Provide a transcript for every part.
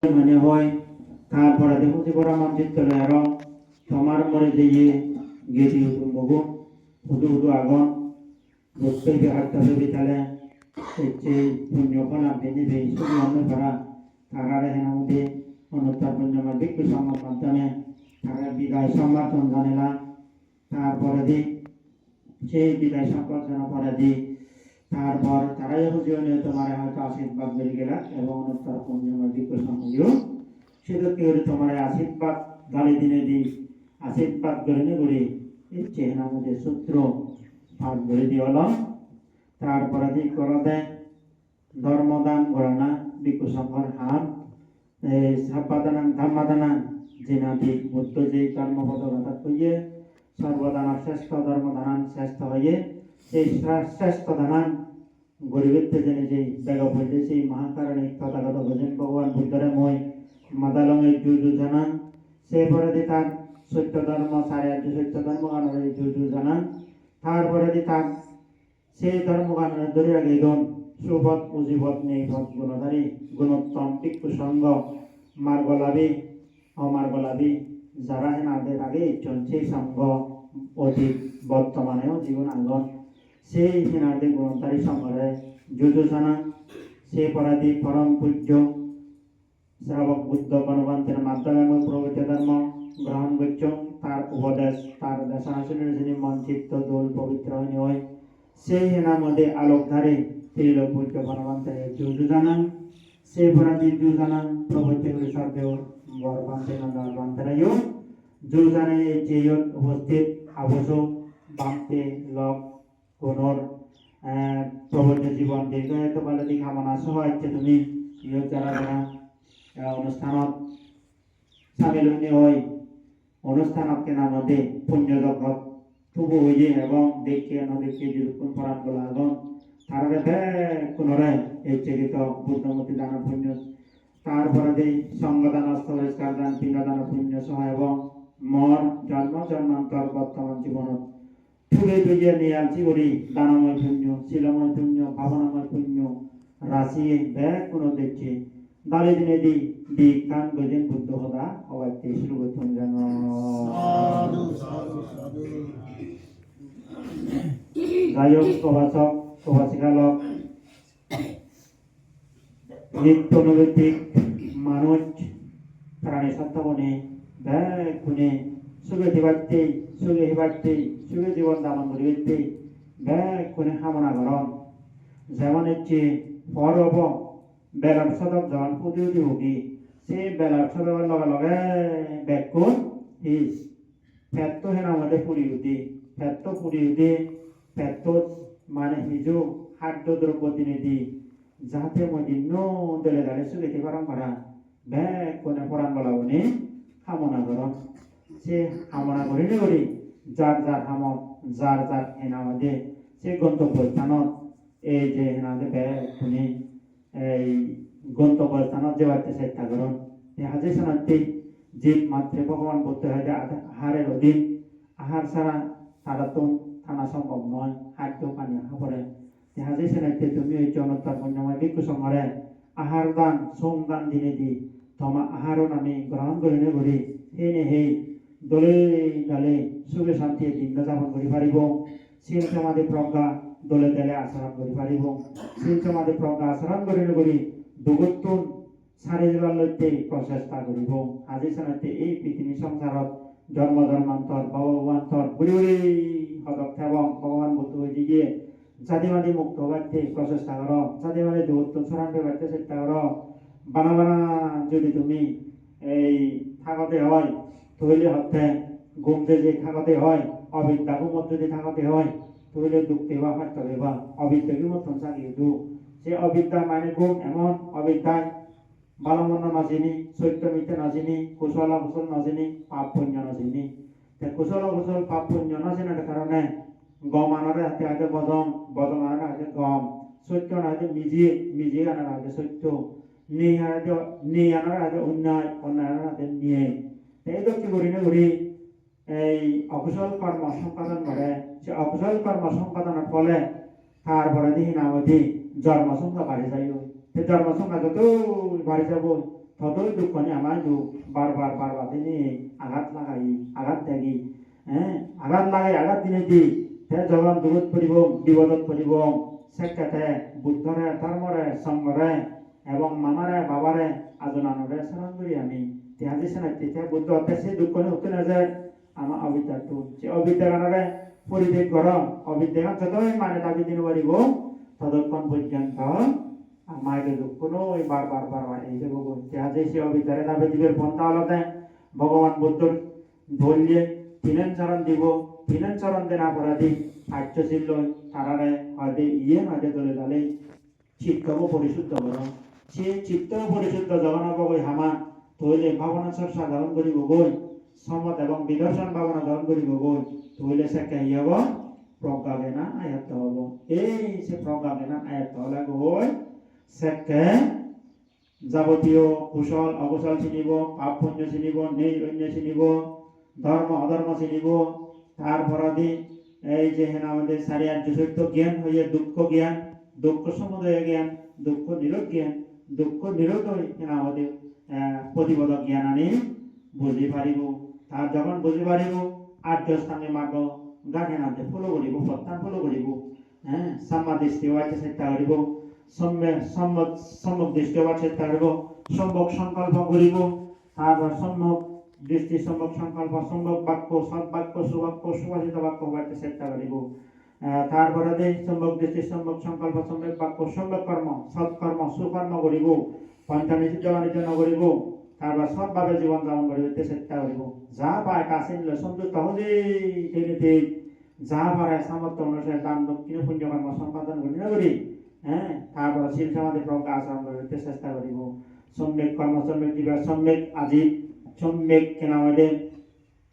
মানে হয় তারপরে দেখো যে বড় মসজিদ চলে আরো তোমার মরে দিয়ে গেছি মগু হুদু হুদু আগুন রক্তের হাতটা বিতালে হচ্ছে পুণ্য ফলা বেঁধে বেই শুধু অন্য করা তারা হেনা মধ্যে অনুত্তর পুণ্যমার বিক্ষু সম্মান মাধ্যমে তারা বিদায় সম্ভাষণ জানেলা তারপরে দিক সেই বিদায় সম্ভাষণ পরে দিক তারপর তারাই জীবনে তোমার হয়তো আশীর্বাদ বেড়ে গেলা এবং অনুত্তর পুণ্যমার বিক্ষু সম্মান সেটাকে তোমার আশীর্বাদ গালি দিনে দিই আশীর্বাদ গড়ে গড়ে এই চেহারা মধ্যে সূত্র ভাগ গড়ে দিওয়াল তারপরে দিক করা দেয় ধর্মদান গড়ানা বিক্ষু সম্পর হাম সাব্বাদানান ধর্মদানান যে নাদি বুদ্ধ যে কর্মপদ কথা কইয়ে সর্বদান শ্রেষ্ঠ ধর্মদানান শ্রেষ্ঠ হয়ে সেই শ্রেষ্ঠ দানান গরিবের জেনে যে জায়গা বলছে সেই মহাকারণে তথাগত ভোজন ভগবান বুদ্ধরে মই মাদালঙের জুজু জানান সে পরে দি তার সত্য ধর্ম সাড়ে আট সত্য ধর্ম গানের জুজু জানান তারপরে দি তার সেই ধর্ম গানের ধরে আগে গণ সুবত উজিবত নির্ভত গুণধারী গুণোত্তম পিক্ষু সঙ্গ মার্গলাভী অমার্গলাভী যারা হেনাদের আগে চলছে সঙ্গ অতীত বর্তমানেও জীবন আগন সেই হেনাদের গুণধারী সঙ্গরে জুজু জানান সে পরাধী পরম পূজ্য শ্রাবক বুদ্ধ গণবান্তের মাধ্যমে প্রবৃত্তি ধর্ম গ্রহণ করছ তার উপদেশ তার দেশানুশীলনের যিনি মন চিত্ত দোল পবিত্র হয় সেই হেনার মধ্যে আলোকধারী ত্রিলোক পূজ্য গণবান্তের জুজু জানান সেই পরাধী জু জানান প্রবৃত্তি করে সর্বেও গণবান্তের গণবান্তেরাইও জু জানে যে উপস্থিত আবশ্য বামতে লোক কোনর প্রবৃত্তি জীবন দীর্ঘায়িত বলে দি কামনা সহ আছে তুমি যারা যারা অনুষ্ঠানত সামিল হয় অনুষ্ঠানকে নামতে পুণ্য জগৎ থুবু হয়ে এবং দেখে নদেখে যেরকম পরাণ বলা এবং তারা পুনরায় এই চরিত বুদ্ধমূর্তি দান পুণ্য তারপরে দেই সঙ্গদান অস্তরিষ্কার দান পিণ্ডদান পুণ্য সহ এবং মর জন্ম জন্মান্তর বর্তমান জীবনত ফুলে দুইয়ে নিয়ে আলছি করি দানময় পুণ্য শিলময় পুণ্য ভাবনাময় পুণ্য রাশি ব্যাগ কোনো দেখছে দালি দিনে দি দি কান গজেন বুদ্ধ হদা অবাইতে শুরু করতাম যেন গায়ক প্রভাষক প্রভাষিকালক নিত্য নৈতিক মানুষ প্রাণী সত্তাবনে ব্যাগ গুণে সুখে দিবার্তে সুখে জীবন দামন করিতে ব্যাগ গুণে কামনা করন যেমন হচ্ছে পরব বেলার সদক যখন পুজো দিবি সেই বেলার সদকের লগে লগে ব্যাকুণ হিস ফেত্ত হেন আমাদের পুরি উঠি ফেত্ত পুরি উঠি ফেত্ত মানে হিজু খাদ্য দ্রব্য দিনে দি যাতে মই দিন দলে দাঁড়ে সুখেতে পারম করা ব্যাগ কোনে পরাণ বলা বনে কামনা করন সে কামনা করিলে করি যার যার হামত যার যার হেন আমাদের সে গন্তব্য স্থানত এই যে হেন আমাদের ব্যাগ কোনে এই গন্তব্য স্থানত যাওয়াতে চেষ্টা করুন হাজে শোনাতে জীব মাত্রে ভগবান করতে হয় যে আহারের অধীন আহার ছাড়া তারা তো থানা সম্ভব নয় খাদ্য পানি খাবরে হাজে শোনাতে তুমি ওই জনতার পুণ্যময় ভিক্ষু সংঘরে আহার দান সোম দান দিনে দি তোমার আহারও নামে গ্রহণ করিলে করি হেনে হেই দলে ডালে সুখে শান্তি দিন যাপন করি পারিব শিল সমাধি প্রজ্ঞা দলে দলে আচরণ করি পারিব শিল সমাধি প্রজ্ঞা আচরণ করিলে করি দুগুণ সারি যাবার লইতে প্রচেষ্টা করিব আজি শোনাতে এই পৃথিবী সংসারত জন্ম জন্মান্তর ভগবান্তর বুড়ি বুড়ি হদক এবং ভগবান বুদ্ধ হয়ে গিয়ে জাতিবাদী মুক্ত হবাতে প্রচেষ্টা কর জাতিবাদী দুগুণ সরান পেবাতে চেষ্টা কর বানা বানা যদি তুমি এই থাকতে হয় তৈলে হতে ঘুমতে যে থাকতে হয় অবিদ্যা ঘুমত যদি থাকতে হয় তৈলে দুঃখ দেবা হাত দেবা অবিদ্যা মতন চালিয়ে দু সে অবিদ্যা মানে ঘুম এমন অবিদ্যায় বালমন্ন নাজিনি সত্য মিথ্যা নাজিনি কুশল কুশল নাজিনি পাপ পুণ্য নাজিনি কুশল কুশল পাপ পুণ্য নাজিনার কারণে গম আনার হাতে হাতে বদম বদম আনার হাতে গম সত্য হাতে মিজিয়ে আনার হাতে সত্য নিয়ে আনার হাতে অন্যায় অন্যায় আনার হাতে নিয়ে এই তো কি করি না করি এই অকুশল কর্ম সম্পাদন করে সে অকুশল কর্ম সম্পাদনের ফলে তারপরে দিন আমাদের জন্ম সংখ্যা বাড়ি যাই জন্ম সংখ্যা যত বাড়ি যাব ততই দুঃখনি আমার বারবার বারবার তিনি আঘাত লাগাই আঘাত দেখি আঘাত লাগাই আঘাত দিনে দি যখন দুঃখত পড়িব বিপদত পড়িব সেক্ষেত্রে বুদ্ধরে ধর্মরে সঙ্গরে এবং মামারে বাবারে আজনানরে স্মরণ করি আমি তেহাজি সেনাইতে বুদ্ধ সে দুঃখনি হতে না যায় আমার অবিদ্যাটো সে অবিদ্যাগানরে পরিবেশ গরম অবিদ্যাগান যতই মানে দাবি দিন পারিব ততক্ষণ পর্যন্ত মায়ের দুঃখনো ওই বারবার বারবার এই যে ভগবান তেহাজি সে অবিদ্যারে দাবি দিবের পন্থা আলাদা ভগবান বুদ্ধর ধরলে তিনেন চরণ দিব তিনেন চরণ দেন অপরাধী আর্যশীল তারারে হয়তো হয়তো দলে দলে চিত্তও পরিশুদ্ধ করো সে চিত্তও পরিশুদ্ধ জগন্নাথ গৈ হামা তৈলে ভাবনা চর্চা ধারণ করিব গৈ সমত এবং বিদর্শন ভাবনা ধারণ করিব গৈ তৈলে সে কে হব প্রজ্ঞা জ্ঞান আয়ত্ত হব এই সে প্রজ্ঞা জ্ঞান আয়ত্ত হলে গৈ সেকে যাবতীয় কুশল অকুশল চিনিব পাপ পুণ্য চিনিব নেই অন্য চিনিব ধর্ম অধর্ম চিনিব তারপরাদি এই যে আমাদের চারিয়ার্য সত্য জ্ঞান হইয়া দুঃখ জ্ঞান দুঃখ সমুদয় জ্ঞান দুঃখ নিরোধ জ্ঞান দুঃখ নিরোধ আমাদের প্রতিবোধক জ্ঞান আনি বুঝি পারিব তার যখন বুঝি পারিব আর্য স্থানে মার্গ গানে নাতে ফলো করিব প্রত্যান ফলো করিব সাম্মা দৃষ্টি হওয়ার চেষ্টা করিব সম্যক দৃষ্টি হওয়ার চেষ্টা করিব সম্যক সংকল্প করিব তারপর সম্যক দৃষ্টি সম্যক সংকল্প সম্যক বাক্য সদ্বাক্য সুবাক্য সুভাষিত বাক্য হওয়ার চেষ্টা করিব তারপরে দেই সম্যক দৃষ্টি সম্যক সংকল্প সম্যক বাক্য সম্যক কর্ম সৎকর্ম সুকর্ম করিব পঞ্চনিষিদ্ধ বাণিজ্য নকরিব তারপর সৎভাবে জীবন যাপন করিব চেষ্টা করিব যা পায় কাছে নিলে সন্তুষ্ট হলেই তিনি যা পারে সামর্থ্য অনুসারে দান দক্ষিণ পুণ্য কর্ম সম্পাদন করি তারপর শিল সমাধি প্রজ্ঞা আচরণ করিতে চেষ্টা করিব সম্যক কর্ম সম্যক জীবা সম্যক আজি সম্যক কেনামতে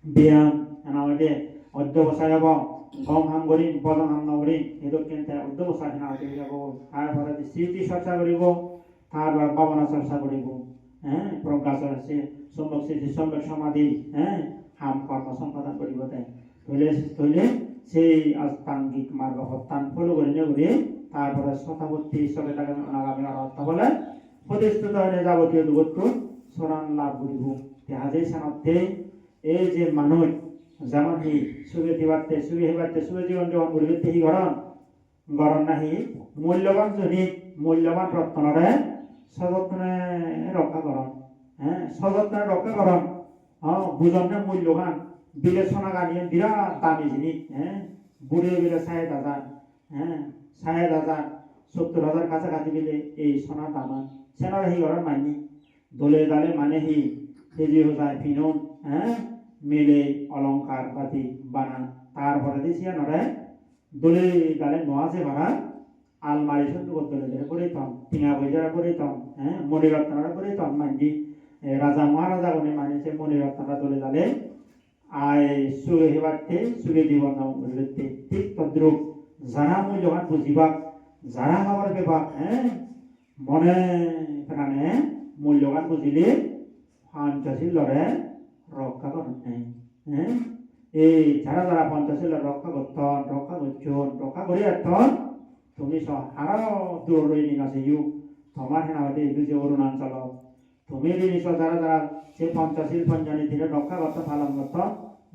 ব্যায়াম কেনামতে অধ্যবসায় হব গম হাম করিম পদম হাম নকরিম সেইটো কেনে অধ্যবসায় কেনামতে যাব তারপরে স্মৃতি চর্চা করিব তারপর ভাবনা চর্চা করিব প্রজ্ঞা চর্চা সম্যক স্মৃতি সম্যক সমাধি হাম কর্ম সম্পাদন করিব তৈলে সেই আস্তাঙ্গিক মার্গ হত্যান ফলো করে তারপরে শতাবর্তী ঈশ্বরে তাকে অনাগামী অর্থ বলে প্রতিষ্ঠিত হয়ে যাবতীয় দুঃখ স্মরণ লাভ করিব তেহাজেই সানতে এই যে মানুষ যেমন হি সুখে দিবাতে সুখে জীবন যাপন করিবে সেই গরণ নাহি মূল্যবান জনী মূল্যবান রত্নরে সযত্নে রক্ষা করণ সযত্নে রক্ষা করণ বুঝনে মূল্যবান বিলেচনা গানিয়ে বিরাট দামি জিনিস বুড়ে বিলে ৬০,০০০ ৭০,০০০ কাছাকাছি বিলে এই সোনার দামান সেনার সেই ঘরের মানি দলে দালে মানে হি তেজি হোজায় ফিনুন মিলে অলংকার পাতি বানান তারপরে দিছিয়া নরে দলে দালে নোয়াছে ভাড়া আলমারি সন্ধ্যু দলে দলে করে তন টিঙা বৈজারা করে তন মণিরত্নরা করে তন মানজি রাজা মহারাজা বনে মানিছে মণিরত্নরা দলে দালে আয় সুরে হেবাতে সুরে জীবন করতে ঠিক তদ্রুপ যারা মূল্যবান বুঝিবাক যারা আমার বেবাক মনে প্রাণে মূল্যবান বুঝিলে পঞ্চশীলরে রক্ষা করেন এই যারা যারা পঞ্চশীলর রক্ষা করতন রক্ষা করি এতন তুমি আরো দূর নিন আছে তোমার হেনাবাদে এই যে অরুণাচল তুমি জিনিস যারা যারা সে পঞ্চশীল পঞ্চানী দিনে রক্ষা করতে পালন করত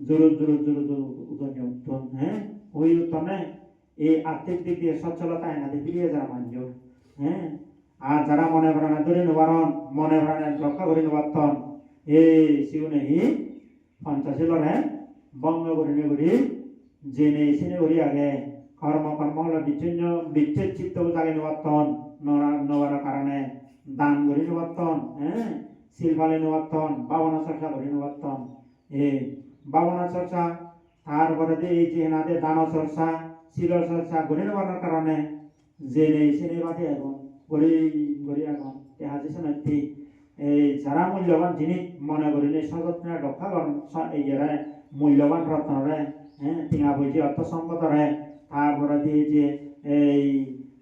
জোর উত্তম ওই উত্তমে এই আর্থিক দিক দিয়ে সচ্ছলতা এনাদের ফিরিয়ে যারা মানজ আর যারা মনে প্রাণে ধরে নিবারণ মনে প্রাণে রক্ষা করে নিবার্তন এই শিউনে হি পঞ্চশীলরে বঙ্গ করি জেনে সিনে করি আগে কর্ম হল বিচ্ছেদ চিত্ত জাগে নিবার্তন নবার কারণে দান করি নিবার্তন শিলফালে নিবার্তন ভাবনা চর্চা করি নিবার্তন ভাবনা চর্চা তারপরে এই যে এনাদের দান চর্চা শিল চর্চা করে নেবার কারণে জেনে সিনে বাদে এখন গড়ি এখন তেহাজি শোনাচ্ছি এই যারা মূল্যবান জিনিস মনে করিলে সযত্নে রক্ষা করেন এই যারা মূল্যবান রত্নরে টিঙা বইজি অর্থ সম্পদরে তারপরে দিয়ে যে এই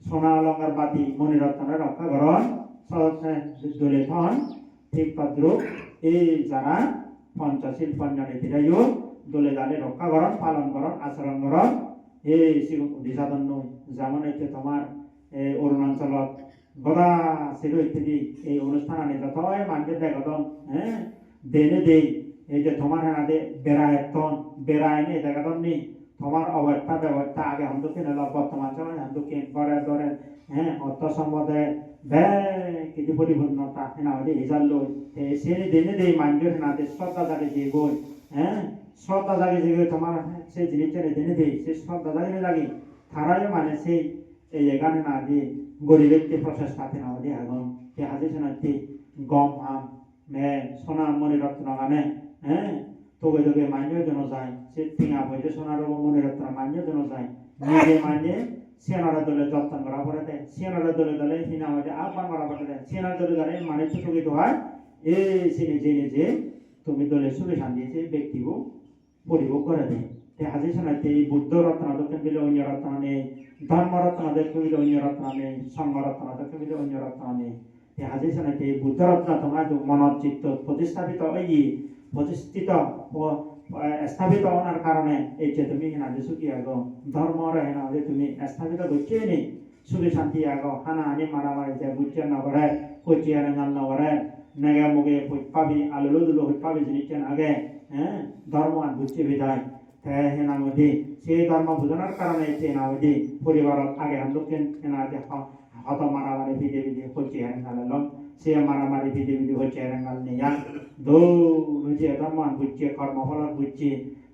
সোনা অলঙ্কার বাতি মণিরত্নরে রক্ষা করেন সযত্নে দলে থন ঠিক তদ্রুপ এই যারা পঞ্চশীল পঞ্চনীতিরাইও দলে দালে রক্ষা করেন পালন করেন আচরণ করেন এই দিশাদন নয় যেমন হচ্ছে তোমার অরুণাচলত গদা সেরো ইত্যাদি এই অনুষ্ঠান আনে যতই মানুষের দেখতন হ্যাঁ দেনে দেই এই যে তোমার হাতে বেড়ায়তন বেড়ায়নি দেখতন নি তোমার অবস্থা ব্যবস্থা আগে হন্দুকে নিল বর্তমান সময় হন্দুকে করে ধরে হ্যাঁ অর্থ সম্বন্ধে বে কিছু পরিপূর্ণতা হেনা হলে হিসাব লই সে দেনে দেই মানুষের হাতে শ্রদ্ধা জাগে যে গই হ্যাঁ শ্রদ্ধা জাগে যে তোমার সেই জিনিসটা দেনে দেই সে শ্রদ্ধা জাগে লাগে তারাই মানে সেই এই এখানে না দিয়ে গরিবেরকে প্রচেষ্টাতে না দিয়ে এখন সে হাতে শোনাচ্ছি গম আম মে সোনা মনে রত্ন গানে হ্যাঁ তোকে তোকে মাইনের জন্য যায় সে টিঙা বইতে সোনার মনে রত্ন মাইনের জন্য যায় নিজে মাইনে সিয়ানারা দলে যত্ন করা পড়ে দেয় সিয়ানারা দলে দলে হিনা হয়ে আহ্বান করা পড়ে দেয় সিয়ানার দলে দলে মানে চুকিত হয় এই সে নিজে নিজে তুমি দলে সুখে শান্তি সেই ব্যক্তিকে পরিভোগ করে দেয় হাজির শোনাচ্ছি এই বুদ্ধ রত্ন দক্ষিণ বিলে অন্য রত্ন নেই ধর্ম রত্ন দক্ষিণ বিলে অন্য রত্ন নেই সংঘ রত্ন দক্ষিণ বিলে অন্য রত্ন নেই হাজির শোনাচ্ছি এই বুদ্ধ রত্ন তোমার মনত চিত্ত প্রতিস্থাপিত এই প্রতিষ্ঠিত স্থাপিত হওয়ার কারণে এই যে তুমি হেনাজে সুখী আগো ধর্মর হেনাজে তুমি স্থাপিত করছে নি সুখী শান্তি আগো হানা হানি মারামারি যে বুঝছে নগরে কচি আর গান নগরে নেগে মুগে পাবি আলুলো দুলো পাবি জিনিসেন আগে হ্যাঁ ধর্ম আর বুঝছে বিদায় হেনামতি সেই ধর্ম বুঝানোর কারণে হেনামতি পরিবারত আগে হান্দুকেন হেনাজে হত মারামারি ভিজে ভিজে কচি আর গালালো সে মারামারি ভিজে ভিজে হচ্ছে হেঙ্গাল নিয়া দৌড়ে ধর্ম বুঝছে কর্মফল বুঝছে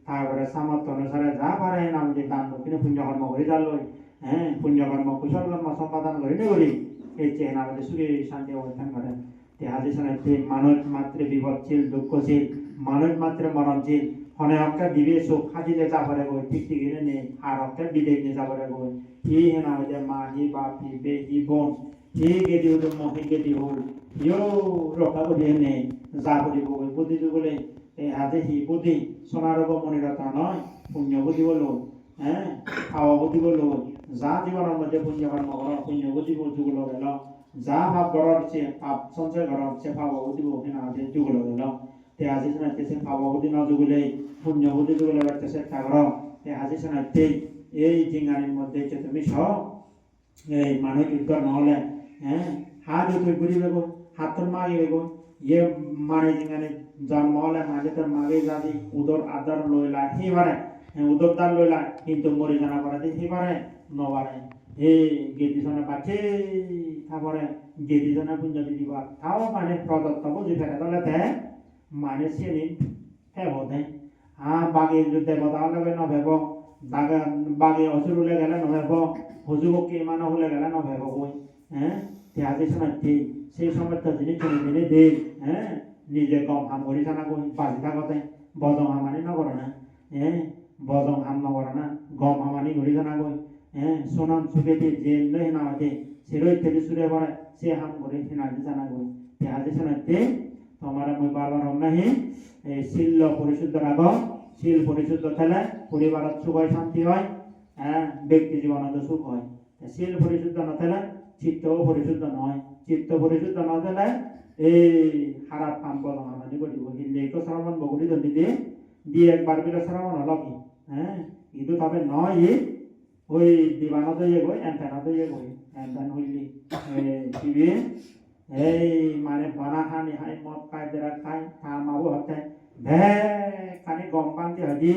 তারপরে সামর্থ্য অনুসারে যা পারে নামে দান দক্ষিণে পুণ্যকর্ম করে যাল হ্যাঁ পুণ্যকর্ম কুশল কর্ম সম্পাদন করে করি এই চেন আমাদের সুখী শান্তি অবস্থান করে হাজির শোনাচ্ছে মানুষ মাত্রে বিপদশীল দুঃখশীল মানুষ মাত্রে মরণশীল হনে হকটা দিবে সুখ হাজিরে যা পারে গো ঠিক ঠিক নেই আর হকটা বিদেশ নিয়ে যা পারে গো হি হেনা হয়ে মা হি বাপ হি বে হি বোন হি গেদি হল মহি গেদি হল ইয়ো রক্ষা করি নেই যা করি বুদ্ধি বলে এই হাতে হি বুদ্ধি সোনার মনিরতা নয় পুণ্য বুদ্ধি বলো হ্যাঁ খাওয়া বুদ্ধি বলো যা জীবনের মধ্যে পুণ্য কর্ম কর পুণ্য বুদ্ধি যুগল গেল যা ভাব গড় হচ্ছে পাপ সঞ্চয় করা হচ্ছে ভাব বুদ্ধি ওখানে আমাদের যুগল গেল তে আজি শোনাইতেছে ভাব বুদ্ধি ন যুগলে পুণ্য বুদ্ধি যুগলে বাড়তে চেষ্টা করো তে আজি শোনাইতে এই জিঙ্গানির মধ্যে তুমি সব এই মানুষ যুদ্ধ নহলে হ্যাঁ হাত তুই ঘুরি বেগো হাতর মাগে বেগো ইয়ে মানে জিঙ্গানি জন্ম হলে মাঝে তোর মাগে যাদি উদর আদার লইলা হিবারে উদর দার লইলা কিন্তু মরি জানা করে দি হিবারে নবারে এই গেদিজনে বাঁচে তারপরে গেদিজনে পুঞ্জ দিবা তাও মানে প্রদত্ত বুঝি ফেলে তাহলে তে মানে সে হেবতে বাগে দেবতা হলে নভেব বাগে অসুর হলে গেলে নভেব হুজুবকে মানে হলে গেলে নভেব বই হ্যাঁ আজি শোনাচ্ছি সেই সময় তো জিনিস দিনে দেখ হ্যাঁ নিজে গম হাম করি জানা গই বাজি থাকতে বদম হামানি নগর না হ্যাঁ বদম হাম নগর না গম হামানি ঘুরি জানা গই হ্যাঁ সোনাম সুখেতে জেল লই না হতে সেরো ইত্যাদি সুরে পড়ে সে হাম করে হেনাজি জানা গই আজি শোনাচ্ছি তোমার মই বারবার নাহি শিল পরিশুদ্ধ রাগ শিল পরিশুদ্ধ থাকলে পরিবারত সুখ হয় শান্তি হয় হ্যাঁ ব্যক্তি জীবনত সুখ হয় শিল পরিশুদ্ধ না থাকলে চিত্তও পরিশুদ্ধ নয় চিত্ত পরিশুদ্ধ না থাকলে এই খারাপ কাম বলো আমাদের করিব হিলে তো শ্রমণ বগুড়ি ধরি দিয়ে একবার বিলে শ্রমণ হলো কি হ্যাঁ কিন্তু তবে নয় ওই দিবানত ইয়ে গই এনটেনত ইয়ে গই এনটেন হইলি টিভি এই মানে বানা খানি হাই মদ খাই দেরা খাই মাবো হতে ভে খানি গম পান্তি হদি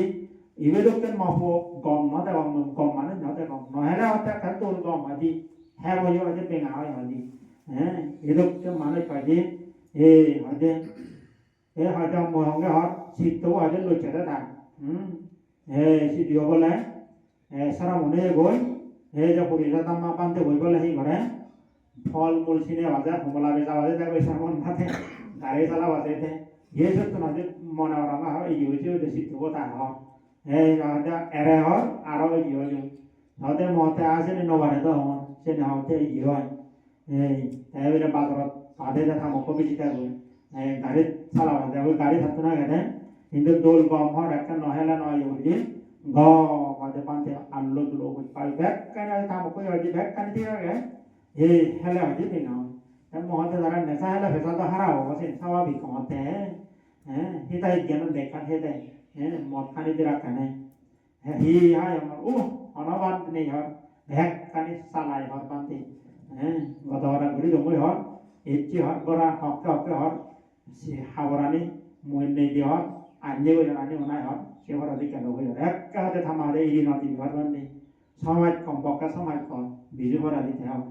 ইবে দোকেন মাবো গম নতে গম মানে নতে গম নহলে হতে খান তোর গম হদি হ্যাঁ বই হতে পেঙা হয় হদি হ্যাঁ এদোকে মানে পাদি হতে হয়তো মহঙ্গে হর শীত হয়তো লইছে দা সিদিও বলে সারা মনে গই যে পরিষদ মা পান্তে বই বলে সেই ঘরে ফল মূল ছিনে বাজে কমলা বেচা বাজে দেখো সামন হাতে গাড়ি চালা বাজে ये सब तो ना मना रंगा हो ये जो देसी तो होता है ये हमारे एरे हो आरो ये जो हमारे मोहते आज ने नवारे तो हम से ने हमारे ये हो ये मेरे बात रो आधे जैसा मौका भी जीता है गाड़ी चला बाजे वो गाड़ी थकता ना कहते हैं इंदर डोल गांव हो रखकर नहेला ना ये बोलिए गांव बाजे पांचे आलू तो लोग पाई बैग करने था मौका ये वाली बैग करने दिया गया ये हेले वाली भी नाแต่หมอจะอะไรเนี่ยใช่แล้วเพื่อนก็หาเราว่าสิ่งที่ว่าบีของแต่ที่ได้เกี่ยนเด็กกันที่ได้หมดคันที่รักกันเนี่ยฮีฮะอย่างมันอู้อันนั้นวันนี้ครับแบกคันที่สลายวันปันที gota hora guri dongoi hor etchi hor gora hokke hor si haborani muenne di hor anye go ani onai hor se hor adi kelo go ekka hate thamare iri nati hor bandi সমাজ কম বকা সমাজ কম বিজু ভরা দিতে হবে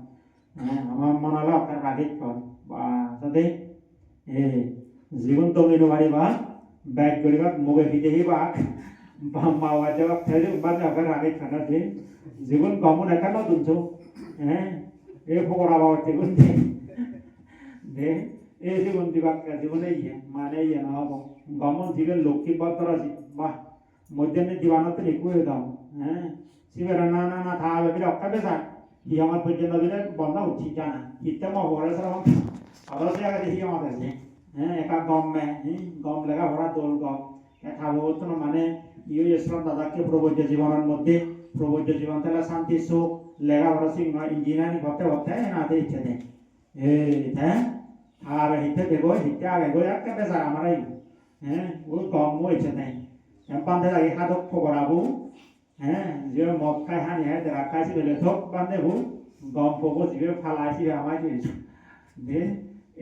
আমার মনে হলো আপনার রাগিত কর বা সাথে জীবন তো মেনু বাড়ি বা ব্যাগ করিবা মুগে ভিজেহি বা মাওয়া যাওয়া ফেলে বাদে আপনার রাগিত খানা দিন জীবন কম দেখা না দুনছো এ ফোকরা বাবা জীবন দে এ জীবন দিবা জীবনে ইয়ে মানে ইয়ে না হবো গমন জীবন লক্ষ্মী পত্র বাহ মধ্যে জীবাণতে লিখুয়ে দাও সিবেরা না না না থা হবে বিরক্ত বেসা হি আমার পর্যন্ত বিলে বন্ধ উঠি জানা ইতে মো বড় সর অবশ্যই আগে দেখি আমাদের একা গম মে গম লেগা ভরা দোল গম একা বহুতন মানে ইউ ইসলাম দাদাকে প্রবজ্য জীবনের মধ্যে প্রবজ্য জীবন তাহলে শান্তি সুখ লেগা ভরা সিং ইঞ্জিনিয়ারিং হতে হতে না দে ইচ্ছে নেই আর হিতে দেখো হিতে আগে গো একটা বেসা আমারই ওই গম ও ইচ্ছে নেই পান্তে লাগে হাতক ফোকরাবো যে মদ খাই হানি হয় দেখা খাইছি বেলে থক বান্ধে ভু গম ফোকো জিবে ফালাইছি আমায় দিয়েছি দে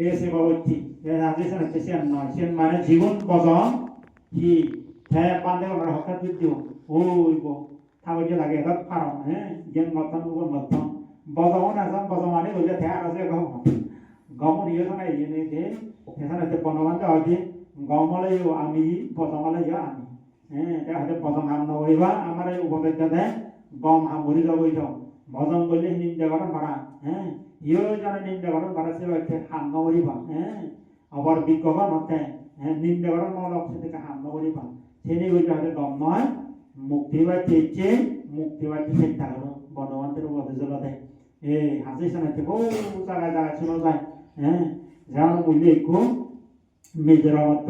এসে বাবতি রাজেশন হচ্ছে সেন নয় সেন মানে জীবন বজন হি হ্যাঁ বান্ধে ওনার হঠাৎ দিও ওই গো থাকতে লাগে হঠাৎ ফারম যেন মতন উপর মতন বজন আসাম বজন মানে ওই যে থ্যার আছে গম গম নিয়ে তো নাই এনে দে এখানে হচ্ছে বনবান্ধে হয় গমলে আমি বজমলে আমি হয়তো প্রথম হাম নগরিবা আমার এই উপবেদ্যাতে গম হাম ভরি যাবই যাও ভজন বললে নিন্দা করেন ভাড়া ইও জানে নিন্দা করেন ভাড়া সে হাম নগরিবা আবার বিজ্ঞবা নতে নিন্দা করেন লক্ষ্য থেকে হাম নগরিবা সেনি বলতে হয়তো গম নয় মুক্তি বা চেয়েছে মুক্তি বা চিন্তা করো বনবন্তের উপদে চলতে হাসি শোনাতে বহু জায়গায় জায়গায় শোনা যায় যেমন বললে একটু মিজোরামত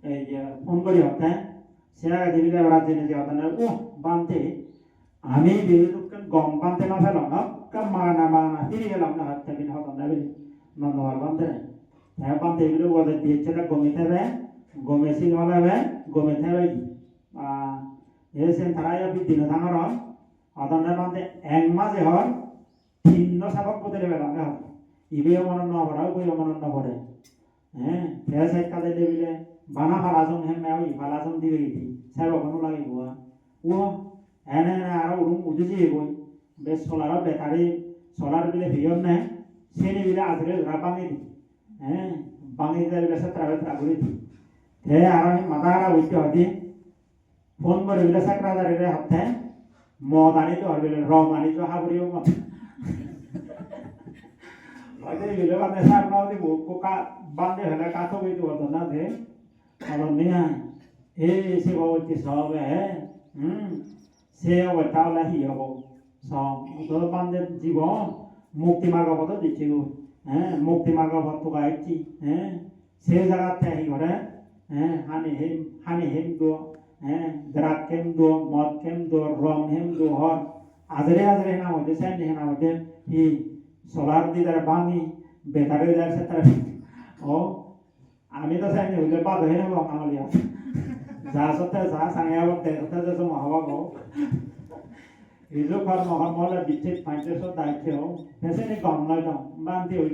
এই যে ফোন করি হতে সেরা দিবিলে ওরা জেনে যে হতো না ও বানতে আমি বেরুকেন গম বানতে না ফেলাম না কাম মানা ফিরে গেলাম না হাত থেকে হতো না বেরি নন্দবার বানতে হ্যাঁ বানতে এগুলো ওদের দিয়েছে না গমিতে হবে গমে সিংহলে হবে গমিতে হবে এসে তারাই দিন থাকার অদন্য বানতে এক মাসে হর ভিন্ন সাবক বদলে পেলাম না ইবেও মনে ন পড়া ওইও মনে ন পড়ে ফের সাইড কাজে দেবিলে বানা ফালাসং হেম মেও ফালাসং দিবে গেছি সাহেব ওখানে লাগিব ও এনে আর উড়ুম উঠেছি এগোই বেশ সোলার বেকারি সোলার বিলে ভিয়ন নেই সেনি বিলে আজরে ধরা বাঙি দি বাঙি দিলে বেশ ত্রাবে ত্রাগুড়ি দি আর মাথা হারা উঠতে হতি ফোন করে বিলে সাকরাজারে হাতে মদ আনি তো বিলে রম আনি তো হাবুড়িও মত হয়তো বিলে বাদে সার নাও দিব কোকা বান্ধে হলে কাছো বইতে হতো না দে kalau ni si bawa ti sahaja se awal tahu lah hiya bawa sah itu bande jiwa mukti marga pada diceru mukti marga pada baik ti se jaga teh hiya hani hem do drak hem do mad hem do rom hem do hor azre na hote sen na hote hi solar di dar bangi betare dar setar oh আমি তো চাই হইলে বাদ হয়ে নেব আমালিয়া যা সতে যা সাংয়া বলতে সতে যে মহাবা গো ইজো কর মহমলে বিচ্ছে পাইতে সব দায়িত্ব হেসে নি গম নয় দাও বান্তি হই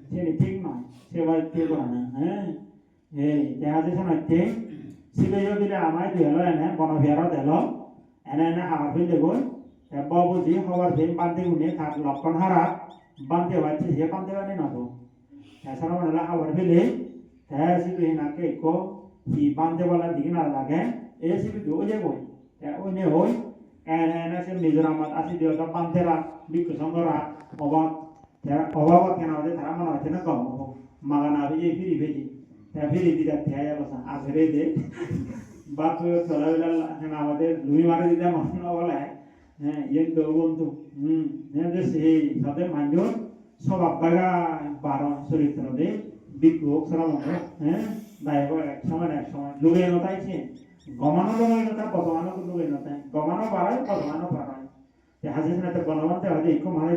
সেনি ঠিক নয় সেবাই কে করে না দেখা যাচ্ছে নইতে সিলে দিলে আমায় দিল এনে বনভিয়ার দিল এনে হাওয়ার ফিল দেবো বাবু জি হওয়ার ফিল বান্তি উনি থাক লক্ষণ হারা বান্তি হচ্ছে সে বান্তি বানি নতো এছাড়াও মানে হাওয়ার ফিলে ऐसी भी ना के को ही बांधे वाला दिखना लगे ऐसी भी दो जे कोई उन्हें होई एने से मिजोरम आसी दियो तो बांधे ला बिकु संगरा अबा के ना दे थारा मना होते ना कम मागना भी ये फिरी दिदा थया बसा आखरे दे बाप चला वेला ना होते लुई मारे दिदा मन वाला है ये तो बंधु ने जे से साथे मानजो सब अब्बागा 12 চরিত্র দে বিক্রোক সালাম দায়ব এক সময় লোকে নতাইছে গমানো লোকে নতা বসমানো লোকে নতাই গমানো বাড়ায় বসমানো বাড়ায় হাজির না তো বনবন্তে হয়তো একটু মানে